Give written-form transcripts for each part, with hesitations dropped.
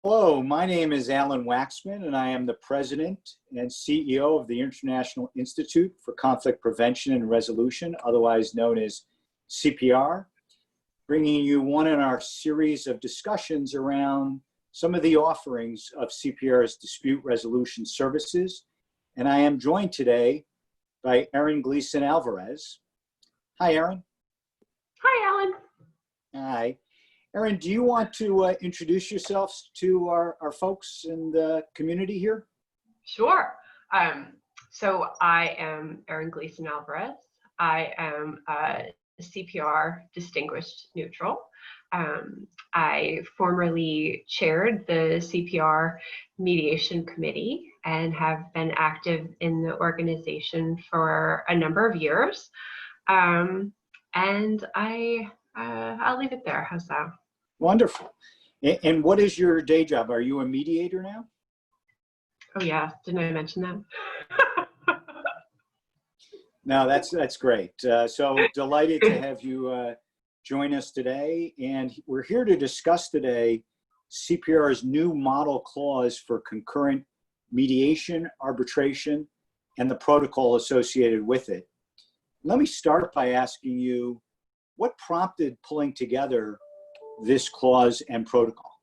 Hello, my name is Alan Waxman, and I am the President and CEO of the International Institute for Conflict Prevention and Resolution, otherwise known as CPR, bringing you one in our series of discussions around some of the offerings of CPR's Dispute Resolution Services. And I am joined today by Erin Gleason Alvarez. Hi, Erin. Hi, Alan. Hi. Erin, do you want to introduce yourselves to our folks in the community here? Sure. So I am Erin Gleason Alvarez. I am a CPR Distinguished Neutral. I formerly chaired the CPR Mediation Committee and have been active in the organization for a number of years. And I'll leave it there. How's that? Wonderful. And what is your day job? Are you a mediator now? Oh yeah, didn't I mention that? No, that's great. So delighted to have you join us today. And we're here to discuss today CPR's new model clause for concurrent mediation, arbitration, and the protocol associated with it. Let me start by asking you, what prompted pulling together this clause and protocol?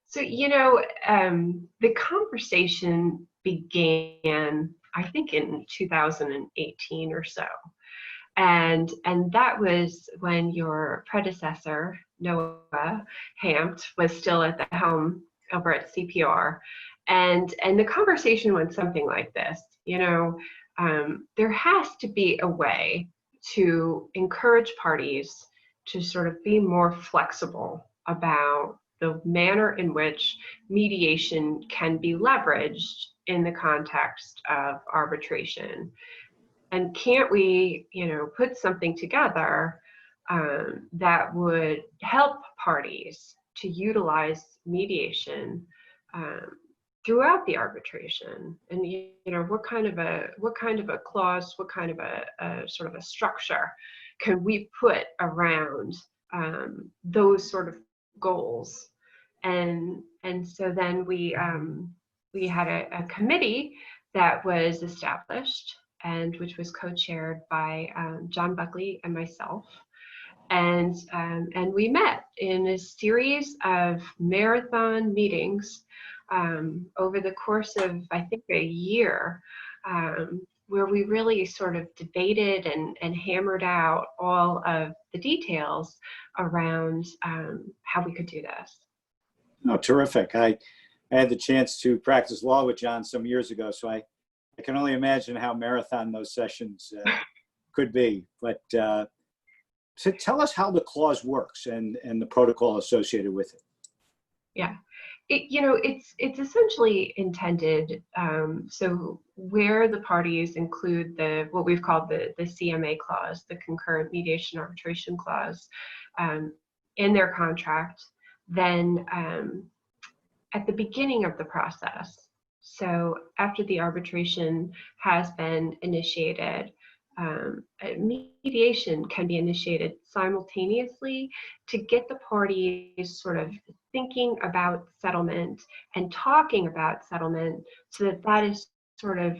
So, the conversation began, I think, in 2018 or so. And that was when your predecessor, Noah Hampt, was still at the helm over at CPR. And the conversation went something like this. There has to be a way to encourage parties to sort of be more flexible about the manner in which mediation can be leveraged in the context of arbitration. And can't we, put something together that would help parties to utilize mediation throughout the arbitration? And what kind of a clause, what kind of a sort of a structure can we put around those sort of goals? And so then we had a committee that was established, and which was co-chaired by John Buckley and myself. And we met in a series of marathon meetings over the course of, I think, a year, where we really sort of debated and hammered out all of the details around how we could do this. Oh, terrific. I had the chance to practice law with John some years ago, so I can only imagine how marathon those sessions could be. But so tell us how the clause works and the protocol associated with it. Yeah. It's essentially intended, so where the parties include what we've called the CMA clause, the Concurrent Mediation-Arbitration clause, in their contract, then at the beginning of the process, so after the arbitration has been initiated, mediation can be initiated simultaneously to get the parties sort of thinking about settlement and talking about settlement, so that is sort of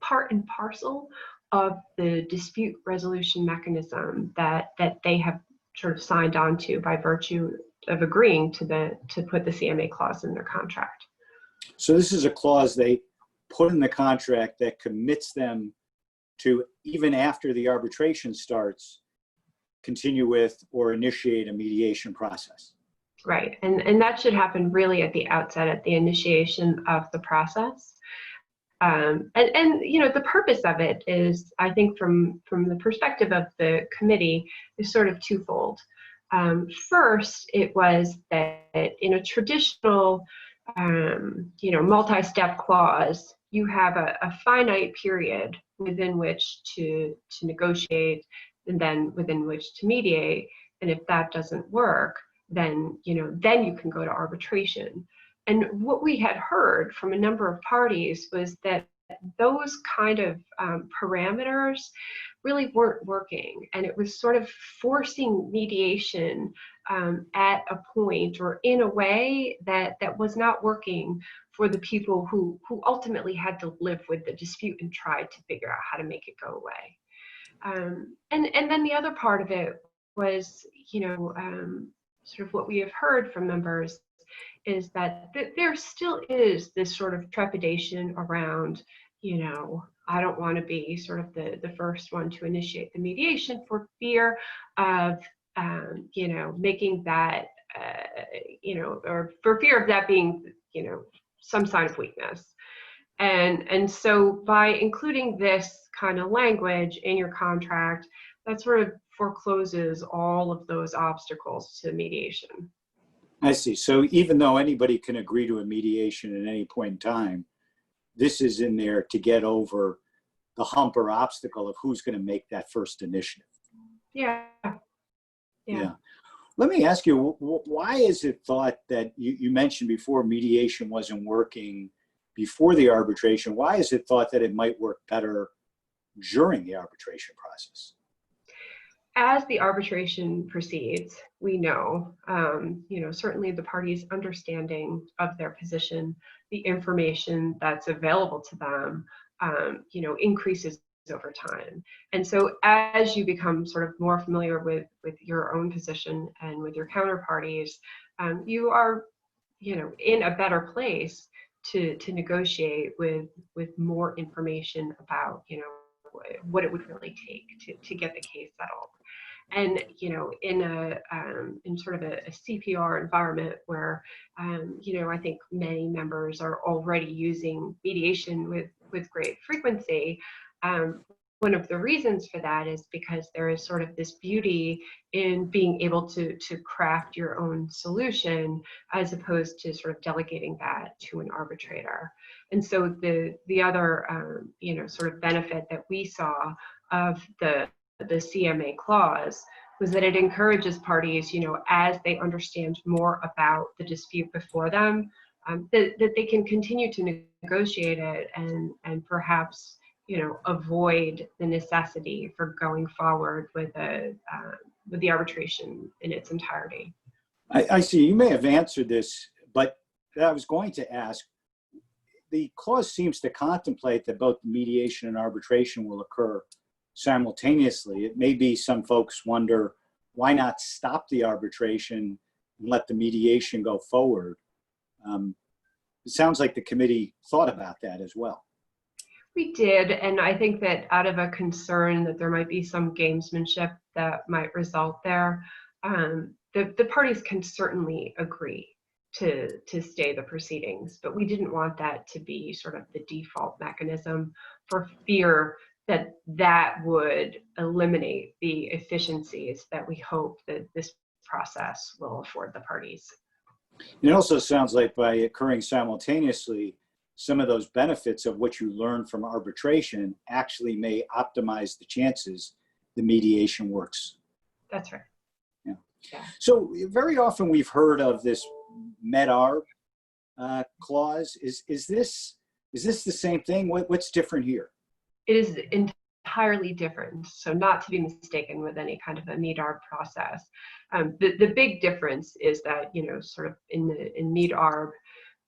part and parcel of the dispute resolution mechanism that they have sort of signed on to by virtue of agreeing to put the CMA clause in their contract. So this is a clause they put in the contract that commits them to, even after the arbitration starts, continue with or initiate a mediation process. Right, and that should happen really at the outset, at the initiation of the process. And the purpose of it is, I think, from the perspective of the committee, is sort of twofold. First, it was that in a traditional, multi-step clause, you have a finite period within which to negotiate, and then within which to mediate. And if that doesn't work, then you can go to arbitration. And what we had heard from a number of parties was that those kind of parameters really weren't working. And it was sort of forcing mediation at a point or in a way that was not working for the people who ultimately had to live with the dispute and tried to figure out how to make it go away. And then the other part of it was, sort of what we have heard from members is that there still is this sort of trepidation around, I don't want to be sort of the first one to initiate the mediation for fear of, making that, or for fear of that being, some sign of weakness. And so by including this kind of language in your contract, that sort of forecloses all of those obstacles to mediation. I see. So even though anybody can agree to a mediation at any point in time, this is in there to get over the hump or obstacle of who's going to make that first initiative. Yeah. Let me ask you, why is it thought that you mentioned before mediation wasn't working before the arbitration? Why is it thought that it might work better during the arbitration process? As the arbitration proceeds, we know, certainly the parties' understanding of their position, the information that's available to them, increases over time. And so as you become sort of more familiar with your own position and with your counterparties, you are, in a better place to negotiate with more information about, what it would really take to get the case settled. And in sort of a CPR environment where I think many members are already using mediation with great frequency. One of the reasons for that is because there is sort of this beauty in being able to craft your own solution as opposed to sort of delegating that to an arbitrator. And so the other sort of benefit that we saw of the CMA clause was that it encourages parties, as they understand more about the dispute before them, that they can continue to negotiate it and perhaps, avoid the necessity for going forward with the arbitration in its entirety. I see. You may have answered this, but I was going to ask, the clause seems to contemplate that both mediation and arbitration will occur simultaneously. It may be some folks wonder, why not stop the arbitration and let the mediation go forward? It sounds like the committee thought about that as well. We did, and I think that out of a concern that there might be some gamesmanship that might result there, the parties can certainly agree to stay the proceedings, but we didn't want that to be sort of the default mechanism for fear that would eliminate the efficiencies that we hope that this process will afford the parties. It also sounds like by occurring simultaneously, some of those benefits of what you learn from arbitration actually may optimize the chances the mediation works. That's right. Yeah. So very often we've heard of this Medarb clause. Is this the same thing? What's different here? It is entirely different. So not to be mistaken with any kind of a Medarb process. The big difference is that, sort of in Medarb,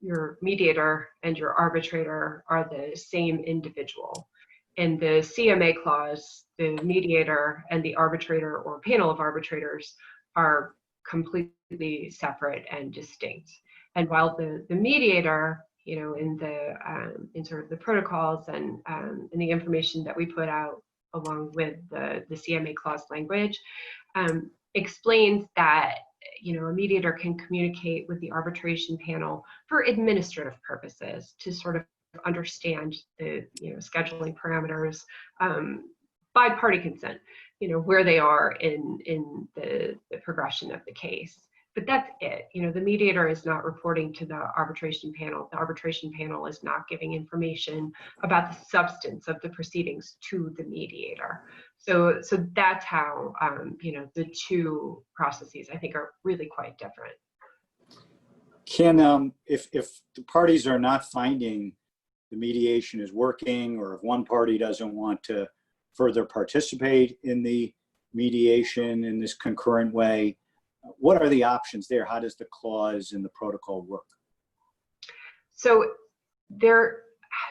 your mediator and your arbitrator are the same individual. In the CMA clause, the mediator and the arbitrator or panel of arbitrators are completely separate and distinct. And while the mediator, in sort of the protocols and in the information that we put out along with the CMA clause language, explains that a mediator can communicate with the arbitration panel for administrative purposes to sort of understand the scheduling parameters by party consent, where they are in the progression of the case. But that's it. The mediator is not reporting to the arbitration panel. The arbitration panel is not giving information about the substance of the proceedings to the mediator. So that's how the two processes I think are really quite different. Can if the parties are not finding the mediation is working, or if one party doesn't want to further participate in the mediation in this concurrent way? What are the options there? How does the clause in the protocol work? So there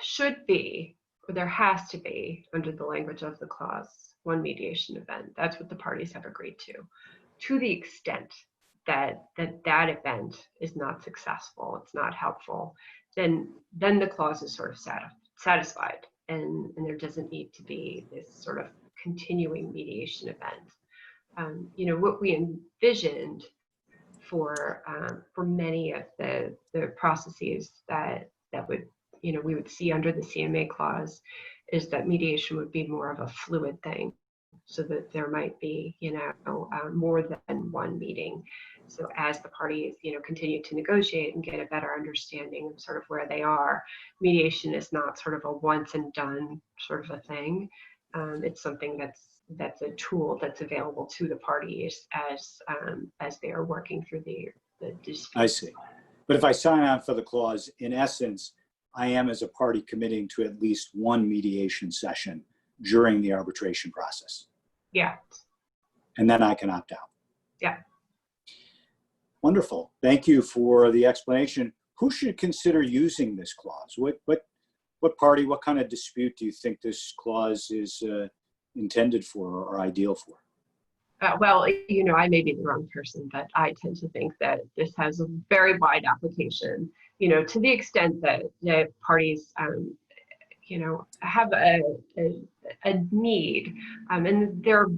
should be, or there has to be, under the language of the clause, one mediation event. That's what the parties have agreed to. To the extent that that event is not successful, it's not helpful, then the clause is sort of satisfied, and there doesn't need to be this sort of continuing mediation event. You know, what we envisioned for many of the processes that would, you know, we would see under the CMA clause is that mediation would be more of a fluid thing, so that there might be, you know, more than one meeting. So as the parties, you know, continue to negotiate and get a better understanding of sort of where they are, mediation is not sort of a once and done sort of a thing. It's something that's a tool that's available to the parties as they are working through the dispute. I see. But if I sign on for the clause, in essence, I am as a party committing to at least one mediation session during the arbitration process. Yeah. And then I can opt out. Yeah. Wonderful. Thank you for the explanation. Who should consider using this clause? What party, what kind of dispute do you think this clause is intended for or ideal for? Well, you know, I may be the wrong person, but I tend to think that this has a very wide application, you know, to the extent that the parties, you know, have a need, and there are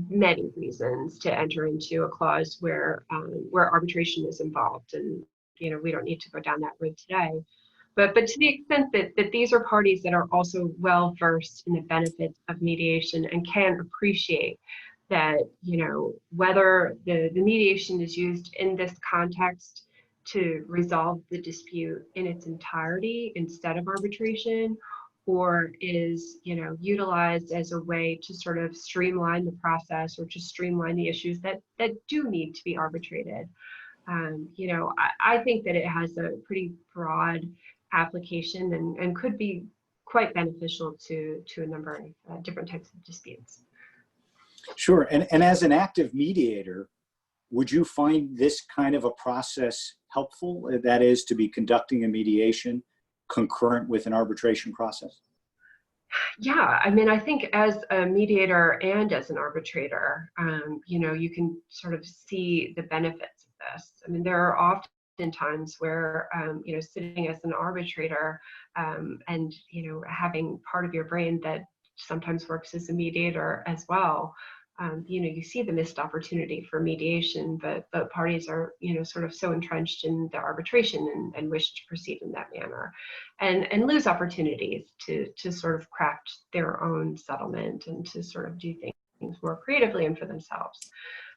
many reasons to enter into a clause where arbitration is involved, and, you know, we don't need to go down that road today. But to the extent that these are parties that are also well versed in the benefits of mediation and can appreciate that, you know, whether the mediation is used in this context to resolve the dispute in its entirety instead of arbitration, or is, you know, utilized as a way to sort of streamline the process or to streamline the issues that do need to be arbitrated. You know, I think that it has a pretty broad application and could be quite beneficial to a number of different types of disputes. Sure. And as an active mediator, would you find this kind of a process helpful? That is, to be conducting a mediation concurrent with an arbitration process? Yeah, I mean, I think as a mediator and as an arbitrator, you know, you can sort of see the benefits of this. I mean, there are often times where, you know, sitting as an arbitrator and, you know, having part of your brain that sometimes works as a mediator as well, you know, you see the missed opportunity for mediation, but parties are, you know, sort of so entrenched in the arbitration and wish to proceed in that manner, and lose opportunities to sort of craft their own settlement and to sort of do things more creatively and for themselves.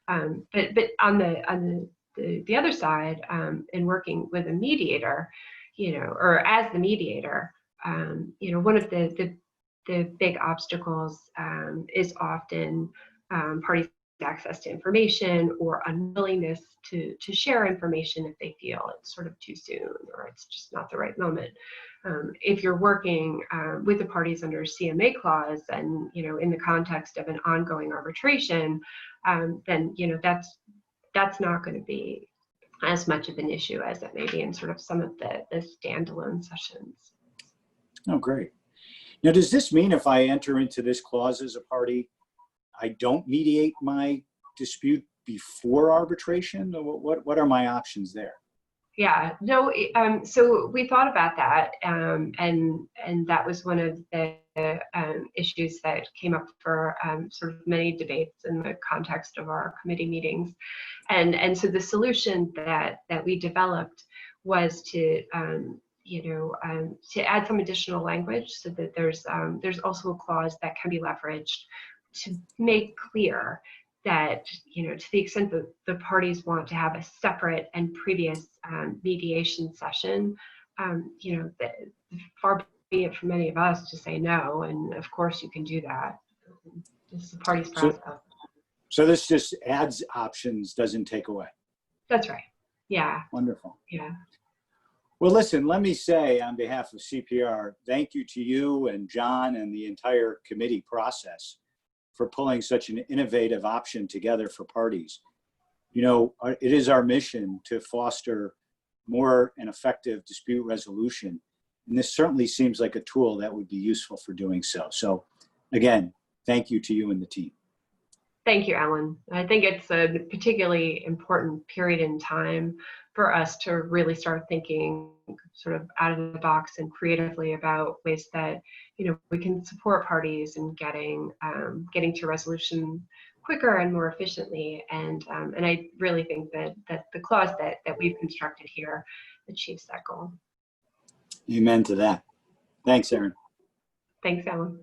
But on the other side, in working with a mediator, you know, or as the mediator, you know, one of the big obstacles is often parties' access to information or unwillingness to share information if they feel it's sort of too soon or it's just not the right moment. If you're working with the parties under a CMA clause and, you know, in the context of an ongoing arbitration, then, you know, that's not going to be as much of an issue as it may be in sort of some of the standalone sessions. Oh, great. Now, does this mean if I enter into this clause as a party, I don't mediate my dispute before arbitration? What are my options there? Yeah, no, so we thought about that, and that was one of the issues that came up for sort of many debates in the context of our committee meetings, and so the solution that we developed was to you know, to add some additional language so that there's also a clause that can be leveraged to make clear that, you know, to the extent that the parties want to have a separate and previous mediation session, you know, far be it from many of us to say no, and of course you can do that. This is the party's process. So this just adds options, doesn't take away. That's right. Yeah. Wonderful. Yeah. Well, listen, let me say on behalf of CPR, thank you to you and John and the entire committee process for pulling such an innovative option together for parties. You know, it is our mission to foster more and effective dispute resolution. And this certainly seems like a tool that would be useful for doing so. So again, thank you to you and the team. Thank you, Alan. I think it's a particularly important period in time for us to really start thinking sort of out of the box and creatively about ways that, you know, we can support parties in getting to resolution quicker and more efficiently. And I really think that the clause that we've constructed here achieves that goal. Amen to that. Thanks, Erin. Thanks, Alan.